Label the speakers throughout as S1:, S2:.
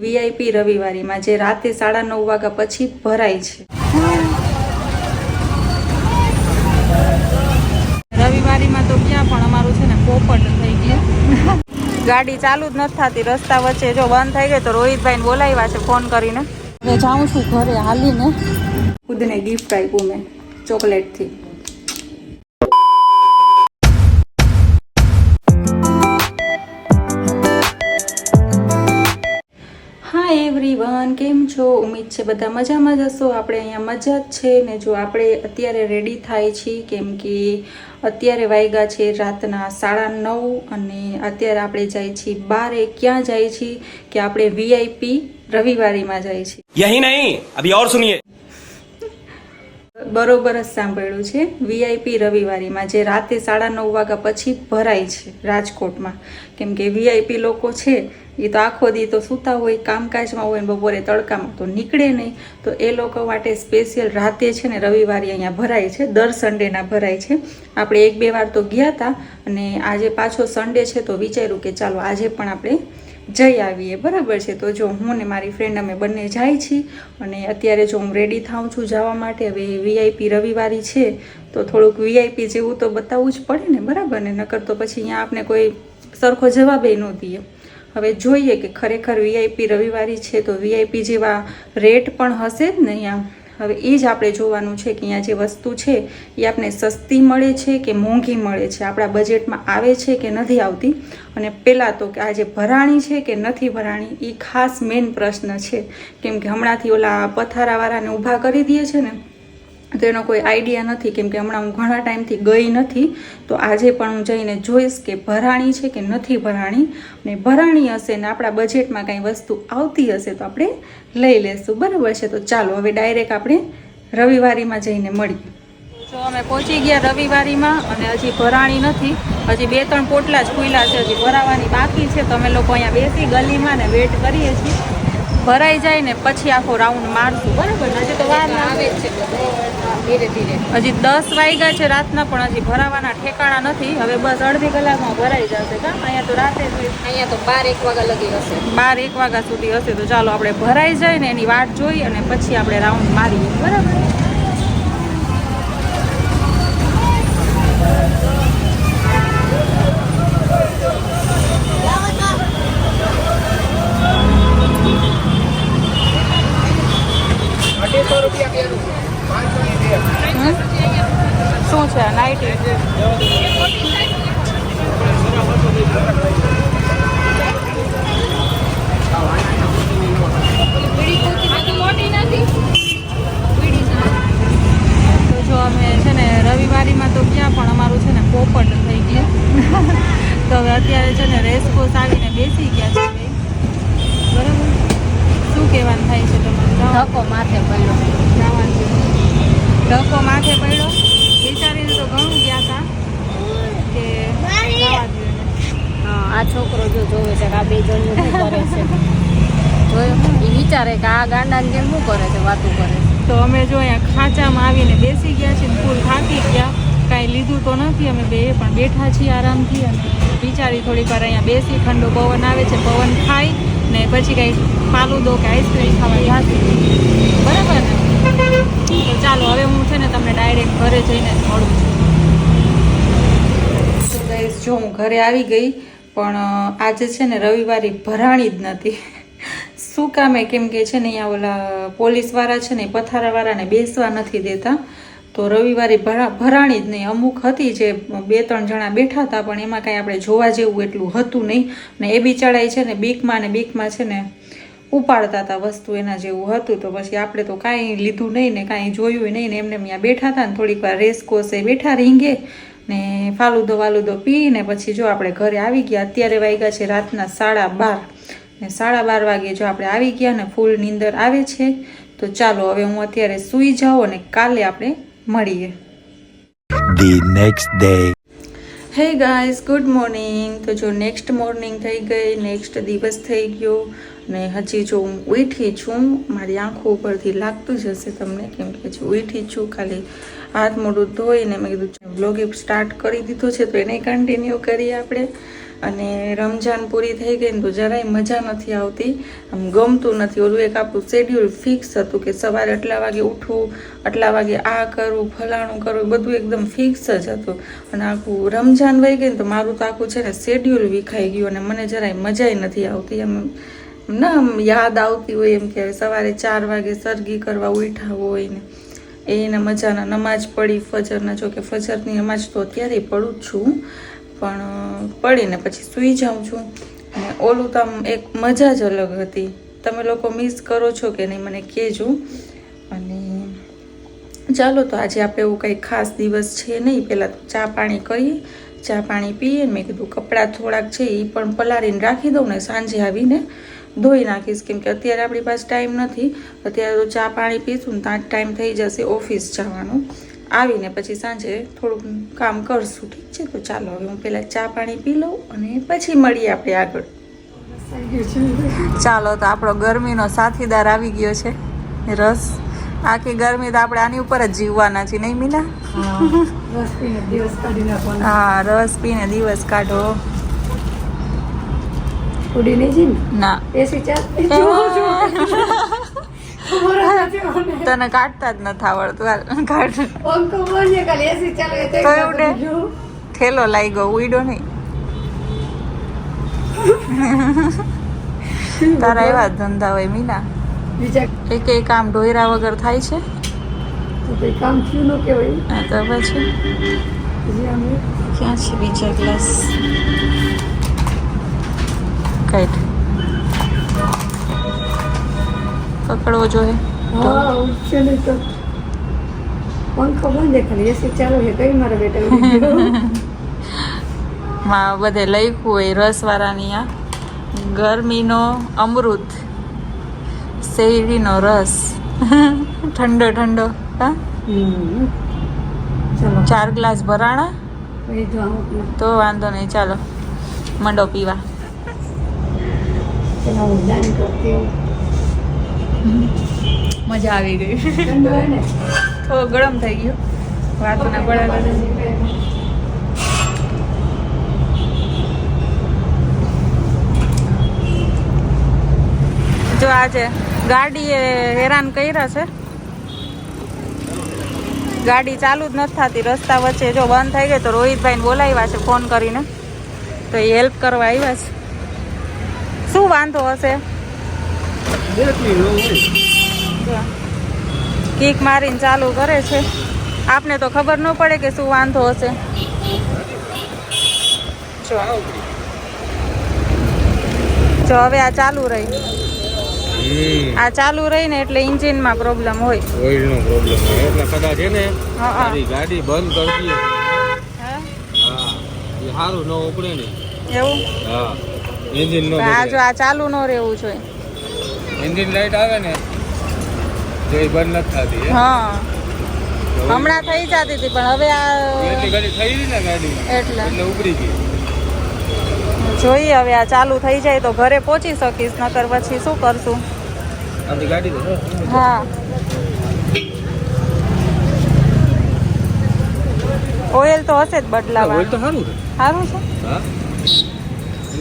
S1: VIP રવિવારીમાં જે રાતે 9:30 વાગ્યા પછી ભરાય છે. રવિવારીમાં તો ક્યાં પણ અમારું છે ને પોપટ થઈ ગયું. ગાડી ચાલુ જ નથી થતી, રસ્તા વચ્ચે જો બંધ થઈ ગઈ તો રોહિતભાઈને બોલાવ્યા છે ફોન કરીને. હવે જાઉં છું ઘરે હાલીને. ખુદને ગિફ્ટ આપ્યું મેં ચોકલેટથી. હાય એવરીવન, કેમ છો? ઉમ્મીદ છે બધા મજામાં જ હશો. આપણે અહીંયા મજા જ છે ને. જો આપણે અત્યારે રેડી થાય છીએ કેમ કે અત્યારે વાગ્યા છે રાતના 9:30 અને અત્યારે આપણે જાય છીએ બારે. ક્યાં જાય છીએ કે આપણે વીઆઈપી રવિવારીમાં જાય છીએ.
S2: યહી નહીં, અભી ઓર સુનિએ.
S1: બરોબર જ સાંભળ્યું છે. વીઆઈપી રવિવારીમાં જે રાતે 9:30 વાગ્યા પછી ભરાય છે રાજકોટમાં. કેમ કે વીઆઈપી લોકો છે એ તો આખો દી તો સૂતા હોય, કામકાજમાં હોય, બપોરે તડકામાં તો નીકળે નહીં. તો એ લોકો માટે સ્પેશિયલ રાતે છે ને રવિવારે અહીંયા ભરાય છે. દર સન્ડેના ભરાય છે. આપણે 1-2 વાર તો ગયા હતા અને આજે પાછો સન્ડે છે તો વિચાર્યું કે ચાલો આજે પણ આપણે જઈ આવીએ. બરાબર છે. તો જો હું ને મારી ફ્રેન્ડ અમે બંને જાય છીએ અને અત્યારે જો હું રેડી થાઉં છું જવા માટે. હવે વીઆઈપી રવિવારી છે તો થોડુંક વીઆઈપી જેવું તો બતાવવું જ પડે ને, બરાબર ને? નકર તો પછી અહીંયા આપણે કોઈ સરખો જવાબ ન દઈએ. હવે જોઈએ કે ખરેખર વીઆઈપી રવિવારી છે તો વીઆઈપી જેવા રેટ પણ હશે જ ને અહીંયા. હવે એ જ આપણે જોવાનું છે કે અહીંયા જે વસ્તુ છે એ આપણે સસ્તી મળે છે કે મોંઘી મળે છે, આપણા બજેટમાં આવે છે કે નથી આવતી. અને પહેલાં તો કે આ જે ભરાણી છે કે નથી ભરાણી એ ખાસ મેઇન પ્રશ્ન છે. કેમ કે હમણાંથી ઓલા પથારાવાળાને ઊભા કરી દે છે ને તો એનો કોઈ આઈડિયા નથી. કેમ કે હમણાં હું ઘણા ટાઈમથી ગઈ નથી તો આજે પણ હું જઈને જોઈશ કે ભરાણી છે કે નથી ભરાણી. ને ભરાણી હશે ને આપણા બજેટમાં કાંઈ વસ્તુ આવતી હશે તો આપણે લઈ લેશું. બરાબર છે. તો ચાલો હવે ડાયરેક્ટ આપણે રવિવારીમાં જઈને મળીએ. તો અમે પહોંચી ગયા રવિવારીમાં અને હજી ભરાણી નથી. હજી 2-3 પોટલા જ ખુલ્લા છે, હજી ભરાવાની બાકી છે. તો અમે લોકો અહીંયા બેસી ગલીમાં ને વેટ કરીએ છીએ. ભરાઈ જાય ને પછી આખો રાઉન્ડ મારશું. બરાબર. હજી તો વાર આવે છે, ધીરે ધીરે. હજી 10 વાગ્યા છે રાતના પણ હજી ભરાવાના ઠેકાણા નથી. હવે બસ અડધી કલાકમાં ભરાઈ જશે. અહીંયા તો રાતે અહીંયા તો 12-1 વાગ્યા લગી હશે. 12-1 વાગ્યા સુધી હશે. તો ચાલો આપણે ભરાઈ જાય ને એની વાટ જોઈ અને પછી આપણે રાઉન્ડ મારીએ. બરાબર. શું છે નાઇટી? તો જો અમે છે ને રવિવારીમાં તો ક્યાં પણ અમારું છે ને પોપટ થઈ ગયું. તો હવે અત્યારે છે ને રેસકોર્સ આવીને બેસી ગયા છે. બરાબર. શું કહેવાનું થાય છે તમારે?
S3: ધક્કો માથે પડ્યો.
S1: ધક્કો માથે પડ્યો. વિચારીને તો ઘણું ગયા હતા કે જવા જોઈએ.
S3: હા, આ છોકરો જો જોવે છે કે આ 2 જણનું શું કરે છે. જોયું? એ વિચારે કે આ ગાંડાને કેમ શું કરે છે, વાતું કરે છે.
S1: તો અમે જો અહીંયા ખાંચામાં આવીને બેસી ગયા છીએ. ફૂલ થાકી ગયા. કાંઈ લીધું તો નથી. અમે બે પણ બેઠા છીએ આરામથી અને વિચારી થોડીક વાર અહીંયા બેસી. ઠંડો પવન આવે છે, પવન ખાઈ ને પછી કંઈ ફાલુદો કે આઈસ્ક્રીમ ખાવા જાશું. બરાબર ને? તો ચાલો હવે હું છે ને તમને ડાયરેક્ટ ઘરે જઈને મળું છું. તો ગાઈસ જો હું ઘરે આવી ગઈ પણ આજે છે ને રવિવારે ભરાણી જ નથી. શું કામે? કેમ કે છે ને અહીંયા ઓલા પોલીસવાળા છે ને પથારાવાળાને બેસવા નથી દેતા. તો રવિવારે ભરાણી જ નહીં. અમુક હતી જે 2-3 જણા બેઠા હતા પણ એમાં કાંઈ આપણે જોવા જેવું એટલું હતું નહીં. ને એ બિચારા છે ને બીકમાં છે ને ઉપાડતા હતા વસ્તુ એના જેવું હતું. તો પછી આપણે તો કાંઈ લીધું નહીં ને કાંઈ જોયું નહીં ને એમને ત્યાં બેઠા હતા ને થોડીક વાર રેસકોર્સે બેઠા રીંગે ને ફાલુદો પીને પછી જો આપણે ઘરે આવી ગયા. અત્યારે વાગ્યા છે રાતના 12:30 ને 12:30 વાગે જો આપણે આવી ગયા ને ફૂલ નીંદર આવે છે. તો ચાલો હવે હું અત્યારે સૂઈ જાઉં અને કાલે આપણે મળીએ.
S2: The next day.
S1: Hey guys, good morning. તો જો નેક્સ્ટ મોર્નિંગ થઈ ગઈ, નેક્સ્ટ દિવસ થઈ ગયો ને હજી જો હું ઉઠી છું. મારી આંખો ઉપરથી લાગતું જ હશે તમને કેમ કે હજી ઉઠી છું. ખાલી હાથ મોઢું ધોઈને મેં કીધું વ્લોગ સ્ટાર્ટ કરી દીધો છે તો એને કન્ટિન્યુ કરીએ આપણે. અને રમજાન પૂરી થઈ ગઈ ને તો જરાય મજા નથી આવતી, આમ ગમતું નથી. ઓલું એક આપણું શેડ્યુલ ફિક્સ હતું કે સવારે આટલા વાગે ઉઠવું, આટલા વાગે આ કરવું, ફલાણું કરવું, બધું એકદમ ફિક્સ જ હતું. અને આખું રમજાન વહી ગઈ ને તો મારું તો આખું છે ને શેડ્યુલ વિખાઈ ગયું અને મને જરાય મજાય નથી આવતી. આમ યાદ આવતી હોય એમ કે સવારે 4 વાગે સરગી કરવા ઉઠ્યા હોય ને એને મજાના નમાજ પડી ફજરના, જો કે ફજરની નમાજ તો અત્યારે પડું જ છું, પણ પડીને પછી સૂઈ જાઉં છું. અને ઓલું તો આમ એક મજા જ અલગ હતી. તમે લોકો મિસ કરો છો કે નહીં મને કહેજો. અને ચાલો તો આજે આપણે એવું કંઈ ખાસ દિવસ છે નહીં, પહેલાં તો ચા પાણી કરીએ, ચા પાણી પીએ. મેં કીધું કપડાં થોડાક છે એ પણ પલાળીને રાખી દઉં ને સાંજે આવીને ધોઈ નાખીશ, કેમ કે અત્યારે આપણી પાસે ટાઈમ નથી. અત્યારે તો ચા પાણી પીશું ને ત્યાં ટાઈમ થઈ જશે ઓફિસ જવાનું. આવીને પછી સાંજે થોડુંક કામ કરશું, ઠીક છે? તો ચાલો હવે હું પહેલાં ચા પાણી પી લઉં અને પછી મળીએ આપણે આગળ. ચાલો તો આપણો ગરમીનો સાથીદાર આવી ગયો છે રસ. આખી ગરમી તો આપણે આની ઉપર જ જીવવાના છીએ, નહીં મીના? હા, રસ પીને દિવસ કાઢો.
S4: ઉડી નહીં જી
S1: ના,
S4: એસી ચાલ
S1: તને કાઢતા જ નથી આવડતું. હાલ કાઢ.
S4: અંકો બોલીએ કાલે એસી ચાલે તો
S1: તો ઉડે. ઠેલો લાઈ ગયો, ઉડ્યો નહીં. તારા એવા જ ધંધા હોય મીના.
S4: બીજા
S1: એક કામ ઢોયરા વગર થાય છે?
S4: તો કઈ કામ થયું ન કહેવાય.
S1: હા તો પછી
S4: હજી અમે
S1: ક્યાં છે બીજા ગ્લાસ? કાઢ. પકડવો જોઈએ.
S4: હા ઉઠશે નહીં તો પંખો બંધ ખાલી એસી ચાલુ છે. કઈ મારા બેટા ઉડી ગયો.
S1: માં બધે લખ્યું હોય રસવાળાની આ ગરમીનો અમૃત, શેરડીનો રસ, ઠંડો ઠંડો. હા,
S4: ચાલો
S1: 4 ગ્લાસ ભરાણા
S4: કઈ જો અમુક
S1: તો વાંધો નહીં. ચાલો મંડો પીવા.
S4: ચાલો હું દાન કરતી હું.
S1: મજા આવી ગઈ.
S4: ઠંડો હોય ને
S1: થોડો ગરમ થઈ ગયો વાતના બળા. જો આજે ગાડીએ હેરાન કર્યા છે. ગાડી ચાલુ જ નથી થતી રસ્તા વચ્ચે. જો બંધ થઈ ગઈ તો રોહિતભાઈને બોલાવ્યા છે ફોન કરીને, તો એ હેલ્પ કરવા આવ્યા છે. શું વાંધો હશે? કીક મારીને ચાલુ કરે છે. આપને તો ખબર ન પડે કે શું વાંધો હશે. જો હવે આ ચાલુ રહી, આ ચાલુ રહી ને એટલે એન્જિનમાં પ્રોબ્લેમ હોય,
S5: ઓઇલ નો પ્રોબ્લેમ હોય એટલે કદાચ છે ને
S1: હા.
S5: તારી ગાડી બંધ કરી દઈએ.
S1: હે?
S5: હા એ સારું ન ઉપડે ને.
S1: એવું?
S5: હા એન્જિન નો
S1: આ જો આ ચાલુ ન રહેવું જોઈએ.
S5: એન્જિન લાઈટ આવે ને જો એ બંધ નથી થતી હે.
S1: હા હમણાં થઈ જતી હતી પણ હવે
S5: એટલી ગાડી થઈ રહી ને ગાડી
S1: એટલે
S5: એટલે ઉપડી ગઈ.
S1: જોઈએ હવે આ ચાલુ થઈ જાય તો ઘરે પહોંચી શકીશ, નકર પછી શું કરશું.
S5: આપણી ગાડી તો
S1: હા ઓઇલ તો હશે જ
S5: ઓઇલ
S1: બદલાવાનું.
S5: તો સારું છે.
S1: સારું છે.
S5: હા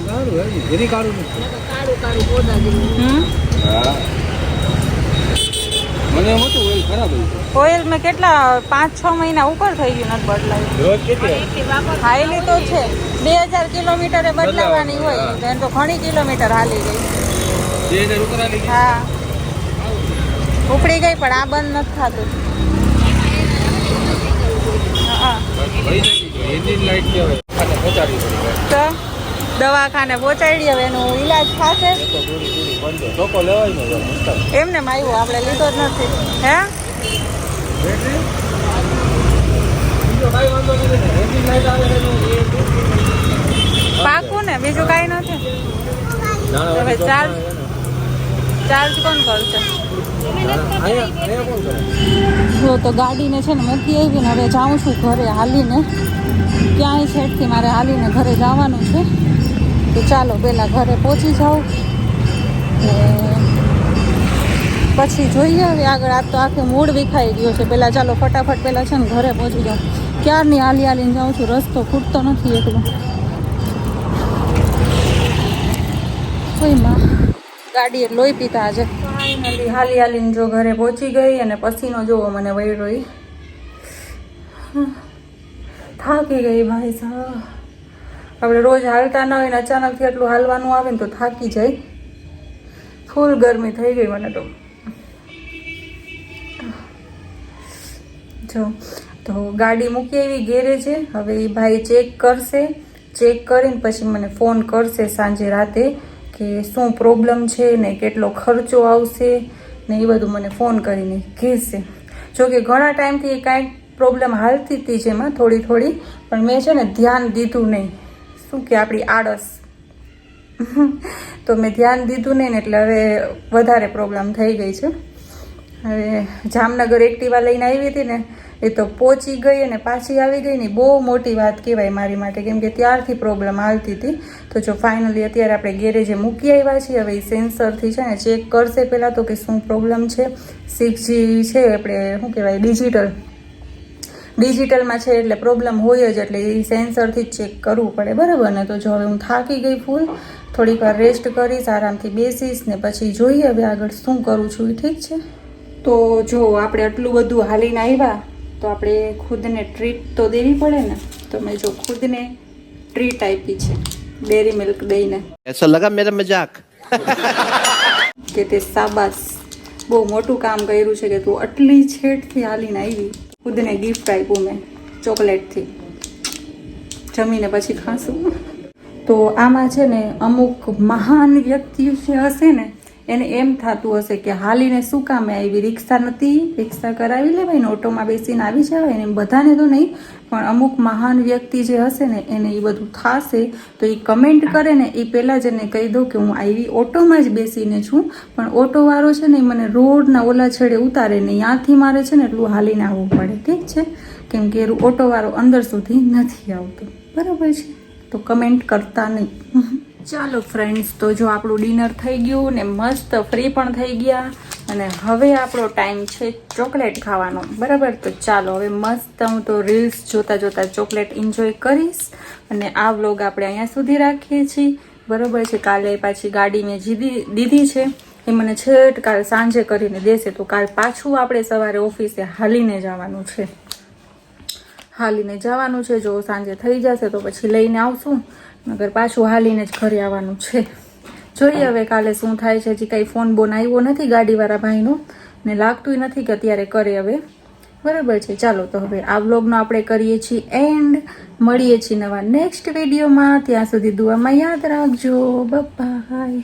S5: સારું હે જરી કાઢું
S3: કાળું કાળું પોદા જેવું.
S5: હા મને એમ હતું ઓઇલ ખરાબ હતું.
S1: ઓઇલ મેં કેટલા 5-6 મહિના ઉપર થઈ ગયું નથી બદલાયું.
S5: રોજ કેટલી
S1: હાઈલી તો છે 2000 કિલોમીટરે બદલાવાની હોય તો એને તો ઘણી કિલોમીટર હાલી ગઈ.
S5: 2000 ઉપર આલી ગઈ.
S1: હા ઉપડી ગઈ પણ આ બંધ નથી થતું. હા
S5: ભાઈ એન્જિન લાઈટ કહેવાય ખાને પહોંચાડી પડી
S1: તો દવાખાને પહોંચાડી. હવે એનું ઈલાજ થશે.
S5: તો પૂરી પૂરી બંધ ટોકો લેવાય ને મુશ્કેલ.
S1: એમને આવ્યું આપણે લીધો જ નથી. હે
S5: બેટરી બીજો કાંઈ વાંધો નથી ને એન્જિન લાઈટ આવે એનું એ
S1: પાકું ને બીજું કાંઈ નથી. હવે ચાર્જ કોણ કરશે?
S5: અહીંયા કોણ કરે?
S1: જો તો ગાડીને છે ને મૂકી આવી ને હવે જાઉં છું ઘરે હાલીને. ક્યાંય છેડથી મારે હાલીને ઘરે જવાનું છે. તો ચાલો પહેલાં ઘરે પહોંચી જાઉં પછી જોઈએ હવે આગળ. આજ તો આખે મૂડ વિખાઈ ગયો છે. પહેલાં ચાલો ફટાફટ પહેલાં છે ને ઘરે પહોંચી જાઉં. ક્યારની હાલી હાલીને જાઉં છું, રસ્તો ખૂટતો નથી એકલો. ઓયમાં ગાડીએ લોહી પીતા આજે ફાઇનલી હાલી હાલીને જો ઘરે પહોંચી ગઈ અને પસીનો જોવો મને વહી રહી. થાકી ગઈ ભાઈ સાહેબ. આપણે રોજ હાલતા ન હોય ને અચાનકથી એટલું હાલવાનું આવે ને તો થાકી જાય. ફૂલ ગરમી થઈ ગઈ મને તો. જો તો ગાડી મૂકી આવી ગેરેજે. હવે એ ભાઈ ચેક કરશે. ચેક કરીને પછી મને ફોન કરશે સાંજે રાતે કે શું પ્રોબ્લેમ છે ને કેટલો ખર્ચો આવશે ને એ બધું મને ફોન કરીને કહેશે. જોકે ઘણા ટાઈમથી કાંઈક પ્રોબ્લેમ હાલતી હતી જેમાં થોડી થોડી, પણ મેં છે ને ધ્યાન દીધું નહીં. શું કે આપણી આળસ તો મેં ધ્યાન દીધું નહીં ને એટલે હવે વધારે પ્રોબ્લેમ થઈ ગઈ છે. હવે જામનગર એક્ટિવા લઈને આવી હતી ને એ તો પહોંચી ગઈ અને પાછી આવી ગઈ ને બહુ મોટી વાત કહેવાય મારી માટે, કેમ કે ત્યારથી પ્રોબ્લેમ હાલતી હતી. તો જો ફાઇનલી અત્યારે આપણે ગેરેજે મૂકી આવ્યા છીએ. હવે એ સેન્સરથી છે ને ચેક કરશે પહેલાં તો કે શું પ્રોબ્લેમ છે. 6G છે આપણે શું કહેવાય ડિજિટલમાં છે એટલે પ્રોબ્લેમ હોય જ, એટલે એ સેન્સરથી જ ચેક કરવું પડે બરાબર ને. તો જો હવે હું થાકી ગઈ ફૂલ, થોડીક વાર રેસ્ટ કરીશ, આરામથી બેસીશ ને પછી જોઈએ હવે આગળ શું કરું છું. ઠીક છે. તો જો આપણે આટલું બધું હાલીને આવ્યા તો આપણે ખુદને ટ્રીટ તો દેવી પડે ને. તો મેં જો ખુદને ટ્રીટ આપી છે ડેરી મિલ્ક દઈને.
S2: ऐसा लगा मेरा मजाक
S1: કે તે સાબાસ બહુ મોટું કામ કર્યું છે કે તું આટલી છેટથી હાલીને આવી. ખુદને ગિફ્ટ આપ્યું મેં ચોકલેટથી. જમીને પછી ખાશું. તો આમાં છે ને અમુક મહાન વ્યક્તિ જે હશે ને એને એમ થતું હશે કે હાલીને શું કામે આવી, રિક્ષા નથી, રિક્ષા કરાવી લેવાય ને ઓટોમાં બેસીને આવી જવાય ને. બધાને તો નહીં પણ અમુક મહાન વ્યક્તિ જે હશે ને એને એ બધું થશે. તો એ કમેન્ટ કરે ને એ પહેલાં જ એને કહી દો કે હું આવી ઓટોમાં જ બેસીને છું, પણ ઓટોવાળો છે ને એ મને રોડના ઓલા છેડે ઉતારે ને ત્યાંથી મારે છે ને એટલું હાલીને આવવું પડે. ઠીક છે, કેમ કે ઓટોવાળો અંદર સુધી નથી આવતો બરાબર છે. તો કમેન્ટ કરતા નહીં. ચાલો ફ્રેન્ડ્સ, તો જો આપણું ડિનર થઈ ગયું ને મસ્ત ફ્રી પણ થઈ ગયા અને હવે આપણો ટાઈમ છે ચોકલેટ ખાવાનો બરાબર. તો ચાલો હવે મસ્ત હું તો રીલ્સ જોતા જોતા ચોકલેટ એન્જોય કરીશ અને આ વ્લોગ આપણે અહીંયા સુધી રાખીએ છીએ બરાબર છે. કાલે પાછી ગાડી મેં દીધી છે એ મને છેટ કાલ સાંજે કરીને દેશે. તો કાલ પાછું આપણે સવારે ઓફિસે હાલીને જવાનું છે. જો સાંજે થઈ જશે તો પછી લઈને આવશું, નગર પાછું હાલીને જ ઘરે આવવાનું છે. જોઈએ હવે કાલે શું થાય છે. હજી કાંઈ ફોન બોન આવ્યો નથી ગાડીવાળા ભાઈનો ને લાગતું નથી કે અત્યારે કરે હવે બરાબર છે. ચાલો તો હવે આ વ્લોગનો આપણે કરીએ છીએ એન્ડ. મળીએ છીએ નવા નેક્સ્ટ વિડીયોમાં. ત્યાં સુધી દુઆમાં યાદ રાખજો. બાય.